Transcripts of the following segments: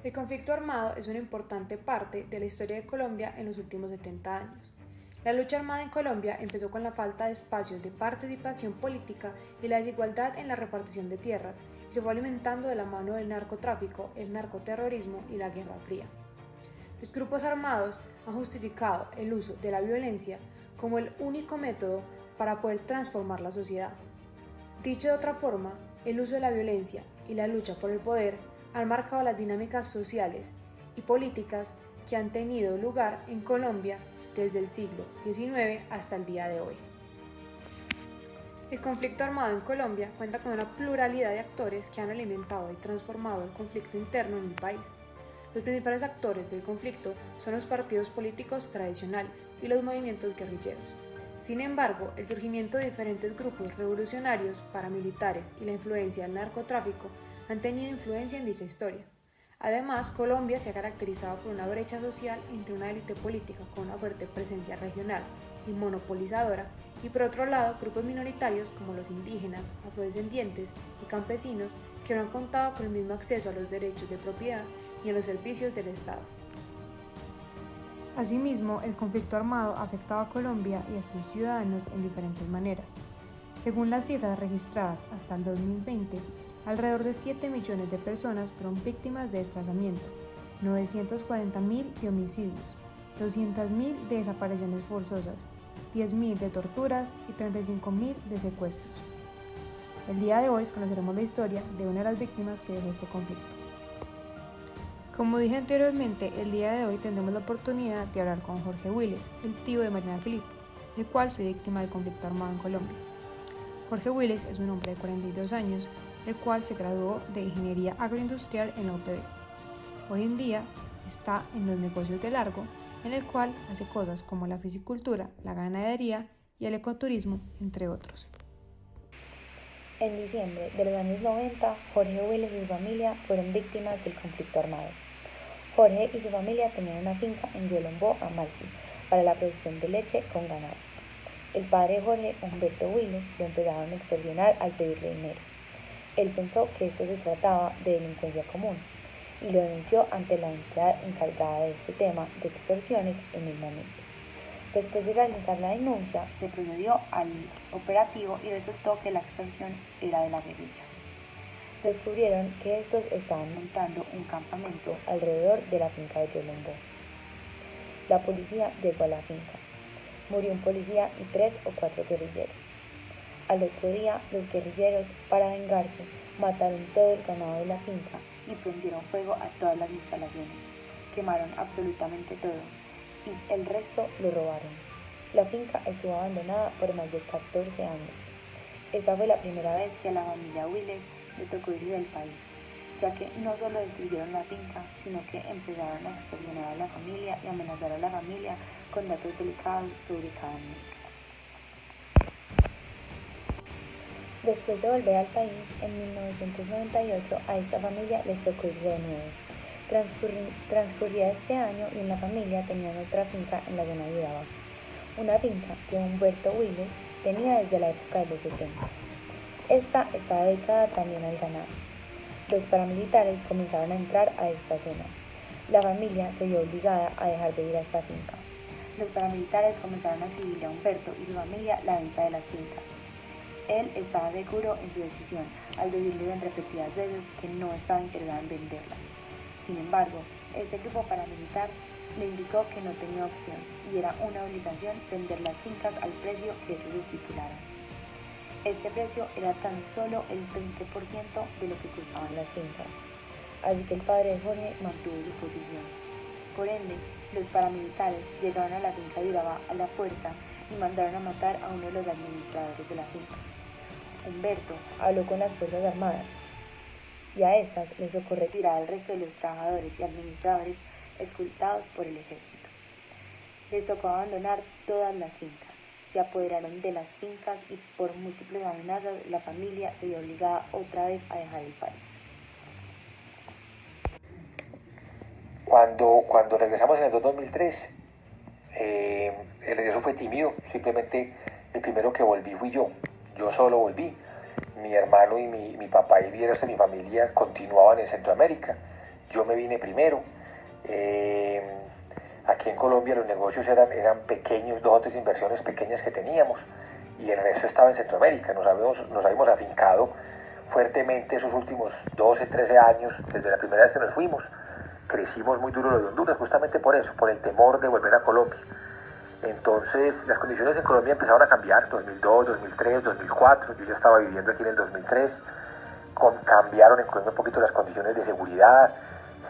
El conflicto armado es una importante parte de la historia de Colombia en los últimos 70 años. La lucha armada en Colombia empezó con la falta de espacios de participación política y la desigualdad en la repartición de tierras, y se fue alimentando de la mano del narcotráfico, el narcoterrorismo y la Guerra Fría. Los grupos armados han justificado el uso de la violencia como el único método para poder transformar la sociedad. Dicho de otra forma, el uso de la violencia y la lucha por el poder han marcado las dinámicas sociales y políticas que han tenido lugar en Colombia desde el siglo XIX hasta el día de hoy. El conflicto armado en Colombia cuenta con una pluralidad de actores que han alimentado y transformado el conflicto interno en el país. Los principales actores del conflicto son los partidos políticos tradicionales y los movimientos guerrilleros. Sin embargo, el surgimiento de diferentes grupos revolucionarios, paramilitares y la influencia del narcotráfico han tenido influencia en dicha historia. Además, Colombia se ha caracterizado por una brecha social entre una élite política con una fuerte presencia regional y monopolizadora, y por otro lado, grupos minoritarios como los indígenas, afrodescendientes y campesinos que no han contado con el mismo acceso a los derechos de propiedad y a los servicios del Estado. Asimismo, el conflicto armado ha afectado a Colombia y a sus ciudadanos en diferentes maneras. Según las cifras registradas hasta el 2020, alrededor de 7 millones de personas fueron víctimas de desplazamiento, 940.000 de homicidios, 200.000 de desapariciones forzosas, 10.000 de torturas y 35.000 de secuestros. El día de hoy conoceremos la historia de una de las víctimas que dejó este conflicto. Como dije anteriormente, el día de hoy tendremos la oportunidad de hablar con Jorge Willes, el tío de Mariana Filippo, el cual fue víctima del conflicto armado en Colombia. Jorge Willes es un hombre de 42 años, el cual se graduó de Ingeniería Agroindustrial en la UPB. Hoy en día está en los negocios de largo, en el cual hace cosas como la piscicultura, la ganadería y el ecoturismo, entre otros. En diciembre de los años 90, Jorge Willes y su familia fueron víctimas del conflicto armado. Jorge y su familia tenían una finca en Yolombó, Amalfi, para la producción de leche con ganado. El padre de Jorge, Humberto Willes, lo empezaron a extorsionar al pedirle dinero. Él pensó que esto se trataba de delincuencia común y lo denunció ante la entidad encargada de este tema de extorsiones en el momento. Después de realizar la denuncia, se procedió al operativo y resultó que la extorsión era de la guerrilla. Descubrieron que estos estaban montando un campamento alrededor de la finca de Yolombó. La policía llegó a la finca. Murió un policía y 3 o 4 guerrilleros. Al otro día, los guerrilleros, para vengarse, mataron todo el ganado de la finca y prendieron fuego a todas las instalaciones. Quemaron absolutamente todo y el resto lo robaron. La finca estuvo abandonada por más de 14 años. Esta fue la primera vez que a la familia Willes le tocó irse del país, ya que no solo destruyeron la finca, sino que empezaron a extorsionar a la familia y amenazar a la familia con datos delicados sobre cada uno. Después de volver al país, en 1998 a esta familia les tocó irse de nuevo. Transcurría este año y en la familia tenían otra finca en la zona de Urabá, una finca que Humberto Willes tenía desde la época de los 70. Esta estaba dedicada también al ganado. Los paramilitares comenzaron a entrar a esta zona. La familia se vio obligada a dejar de ir a esta finca. Los paramilitares comenzaron a exigirle a Humberto y su familia la venta de las fincas. Él estaba seguro en su decisión al decirles en repetidas veces que no estaba interesado en venderlas. Sin embargo, este grupo paramilitar le indicó que no tenía opción y era una obligación vender las fincas al precio que ellos estipularan. Este precio era tan solo el 20% de lo que costaban las fincas, así que el padre de Jorge mantuvo su posición. Por ende, los paramilitares llegaron a la finca de Urabá a la fuerza y mandaron a matar a uno de los administradores de la finca. Humberto habló con las Fuerzas Armadas y a estas les tocó retirar al resto de los trabajadores y administradores escoltados por el ejército. Les tocó abandonar todas las fincas. Se apoderaron de las fincas y por múltiples amenazas la familia se vio obligada otra vez a dejar el país. Cuando regresamos en el 2003, el regreso fue tímido, simplemente el primero que volví fui yo solo volví. Mi hermano y mi papá y el resto de mi familia continuaban en Centroamérica. yo me vine primero. Aquí en Colombia los negocios eran pequeños, 2 o 3 inversiones pequeñas que teníamos, y el resto estaba en Centroamérica. Nos habíamos afincado fuertemente esos últimos 12, 13 años, desde la primera vez que nos fuimos. Crecimos muy duro lo de Honduras, justamente por eso, por el temor de volver a Colombia. Entonces las condiciones en Colombia empezaron a cambiar, 2002, 2003, 2004, yo ya estaba viviendo aquí en el 2003, cambiaron en Colombia un poquito las condiciones de seguridad,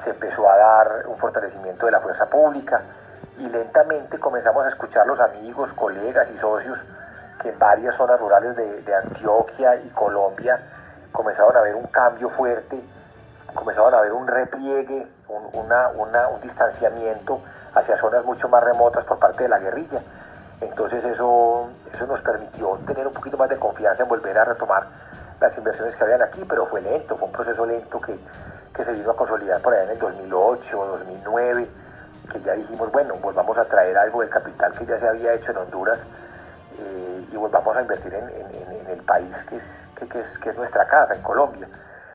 se empezó a dar un fortalecimiento de la fuerza pública, y lentamente comenzamos a escuchar los amigos, colegas y socios que en varias zonas rurales de Antioquia y Colombia comenzaron a ver un cambio fuerte, comenzaron a ver un repliegue, un distanciamiento hacia zonas mucho más remotas por parte de la guerrilla. Entonces eso nos permitió tener un poquito más de confianza en volver a retomar las inversiones que habían aquí, pero fue lento, fue un proceso lento que se vino a consolidar por allá en el 2008, 2009, que ya dijimos, bueno, volvamos a traer algo del capital que ya se había hecho en Honduras, y volvamos a invertir en el país que es nuestra casa, en Colombia.